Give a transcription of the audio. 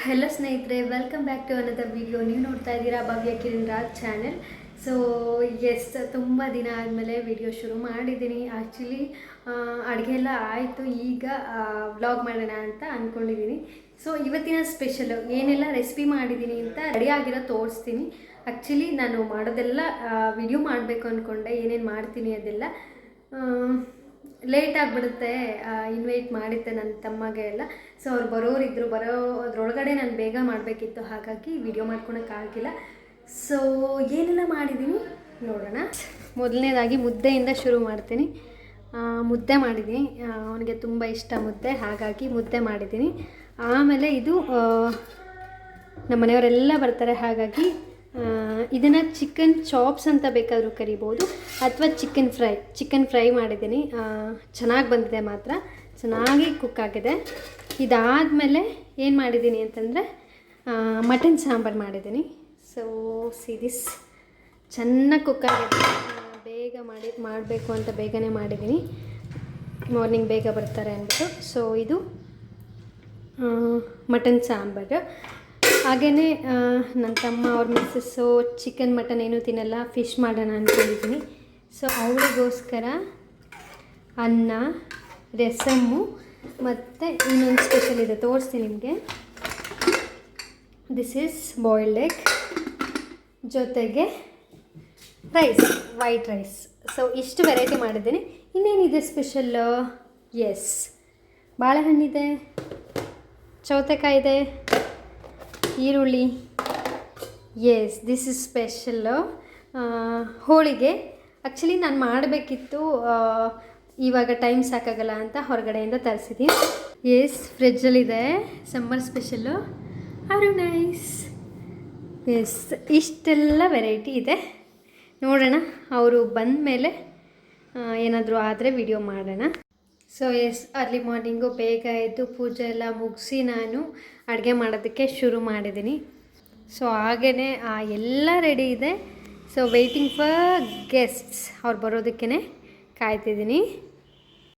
Hello ಸ್ನೇಹಿತರೆ, welcome back to another video. ನೀವು ನೋಡ್ತಾ ಇದ್ದೀರಾ ಭವ್ಯ ಕಿರಣ್ ರಾಜ್ ಚಾನೆಲ್. ಸೊ ತುಂಬ ದಿನ ಆದಮೇಲೆ ವಿಡಿಯೋ ಶುರು ಮಾಡಿದ್ದೀನಿ. ಆ್ಯಕ್ಚುಲಿ ಅಡುಗೆ ಎಲ್ಲ ಆಯಿತು, ಈಗ ವ್ಲಾಗ್ ಮಾಡೋಣ ಅಂತ ಅಂದ್ಕೊಂಡಿದ್ದೀನಿ. ಸೊ ಇವತ್ತಿನ ಸ್ಪೆಷಲು ಏನೆಲ್ಲ ರೆಸಿಪಿ ಮಾಡಿದ್ದೀನಿ ಅಂತ ರೆಡಿ ಆಗಿರೋ ತೋರಿಸ್ತೀನಿ. ಆ್ಯಕ್ಚುಲಿ ನಾನು ಮಾಡೋದೆಲ್ಲ ವಿಡಿಯೋ ಮಾಡಬೇಕು ಅಂದ್ಕೊಂಡೆ, ಏನೇನು ಮಾಡ್ತೀನಿ ಅದೆಲ್ಲ ಲೇಟ್ ಆಗಿಬಿಡುತ್ತೆ. ಇನ್ವೈಟ್ ಮಾಡಿದ್ದೆ ನನ್ನ ತಮ್ಮಗೆ ಎಲ್ಲ. ಸೊ ಅವ್ರು ಬರೋರಿದ್ದರು, ಅದ್ರೊಳಗಡೆ ನಾನು ಬೇಗ ಮಾಡಬೇಕಿತ್ತು, ಹಾಗಾಗಿ ವಿಡಿಯೋ ಮಾಡ್ಕೊಳಕ್ಕಾಗಿಲ್ಲ. ಸೊ ಏನೆಲ್ಲ ಮಾಡಿದ್ದೀನಿ ನೋಡೋಣ. ಮೊದಲನೇದಾಗಿ ಮುದ್ದೆಯಿಂದ ಶುರು ಮಾಡ್ತೀನಿ. ಮುದ್ದೆ ಮಾಡಿದ್ದೀನಿ, ಅವನಿಗೆ ತುಂಬ ಇಷ್ಟ ಮುದ್ದೆ, ಹಾಗಾಗಿ ಮುದ್ದೆ ಮಾಡಿದ್ದೀನಿ. ಆಮೇಲೆ ಇದು ನಮ್ಮ ಮನೆಯವರೆಲ್ಲ ಬರ್ತಾರೆ, ಹಾಗಾಗಿ ಇದನ್ನು ಚಿಕನ್ ಚಾಪ್ಸ್ ಅಂತ ಬೇಕಾದರೂ ಕರಿಬೋದು, ಅಥವಾ ಚಿಕನ್ ಫ್ರೈ ಮಾಡಿದ್ದೀನಿ. ಚೆನ್ನಾಗಿ ಬಂದಿದೆ, ಮಾತ್ರ ಚೆನ್ನಾಗಿ ಕುಕ್ ಆಗಿದೆ. ಇದಾದಮೇಲೆ ಏನು ಮಾಡಿದ್ದೀನಿ ಅಂತಂದರೆ ಮಟನ್ ಸಾಂಬಾರು ಮಾಡಿದ್ದೀನಿ. ಸೊ ದಿಸ್ ಚೆನ್ನಾಗಿ ಕುಕ್ ಆಗಿದೆ. ಬೇಗ ಮಾಡಬೇಕು ಅಂತ ಬೇಗನೆ ಮಾಡಿದ್ದೀನಿ, ಮಾರ್ನಿಂಗ್ ಬೇಗ ಬರ್ತಾರೆ ಅಂದ್ಬಿಟ್ಟು. ಸೊ ಇದು ಮಟನ್ ಸಾಂಬಾರು. ಹಾಗೆಯೇ ನನ್ನ ತಮ್ಮ ಅವ್ರ ಮಿಸ್ಸಸ್ಸು ಚಿಕನ್ ಮಟನ್ ಏನೂ ತಿನ್ನಲ್ಲ, ಫಿಶ್ ಮಾಡೋಣ ಅಂದ್ಕೊಂಡಿದ್ದೀನಿ. ಸೊ ಅವಳಿಗೋಸ್ಕರ ಅನ್ನ, ರಸಮ್ಮು ಮತ್ತು ಇನ್ನೊಂದು ಸ್ಪೆಷಲ್ ಇದೆ, ತೋರಿಸ್ತೀನಿ ನಿಮಗೆ. ದಿಸ್ ಈಸ್ ಬಾಯ್ಲ್ಡ್ ಎಗ್, ಜೊತೆಗೆ ರೈಸ್, ವೈಟ್ ರೈಸ್. ಸೊ ಇಷ್ಟು ವೆರೈಟಿ ಮಾಡಿದ್ದೀನಿ. ಇನ್ನೇನಿದೆ ಸ್ಪೆಷಲ್ಲು? ಎಸ್, ಬಾಳೆಹಣ್ಣಿದೆ, ಸೌತೆಕಾಯಿ ಇದೆ, ಈರುಳ್ಳಿ. ಎಸ್, ದಿಸ್ ಇಸ್ ಸ್ಪೆಷಲ್ಲು. ಹೋಳಿಗೆ ಆ್ಯಕ್ಚುಲಿ ನಾನು ಮಾಡಬೇಕಿತ್ತು, ಇವಾಗ ಟೈಮ್ ಸಾಕಾಗಲ್ಲ ಅಂತ ಹೊರಗಡೆಯಿಂದ ತರಿಸಿದ್ದೀನಿ. ಎಸ್, ಫ್ರಿಜ್ಜಲ್ಲಿದೆ, ಸಮ್ಮರ್ ಸ್ಪೆಷಲ್ಲು. ಆರು ನೈಸ್. ಎಸ್, ಇಷ್ಟೆಲ್ಲ ವೆರೈಟಿ ಇದೆ. ನೋಡೋಣ, ಅವರು ಬಂದ ಮೇಲೆ ಏನಾದರೂ ಆದರೆ ವಿಡಿಯೋ ಮಾಡೋಣ. ಸೊ ಎಸ್, ಅರ್ಲಿ ಮಾರ್ನಿಂಗು ಬೇಗ ಎದ್ದು ಪೂಜೆ ಎಲ್ಲ ಮುಗಿಸಿ ನಾನು ಅಡುಗೆ ಮಾಡೋದಕ್ಕೆ ಶುರು ಮಾಡಿದ್ದೀನಿ. ಸೊ ಹಾಗೇ ಎಲ್ಲ ರೆಡಿ ಇದೆ. ಸೊ ವೆಯ್ಟಿಂಗ್ ಫಾರ್ ಗೆಸ್ಟ್ಸ್, ಅವ್ರು ಬರೋದಕ್ಕೇ ಕಾಯ್ತಿದ್ದೀನಿ.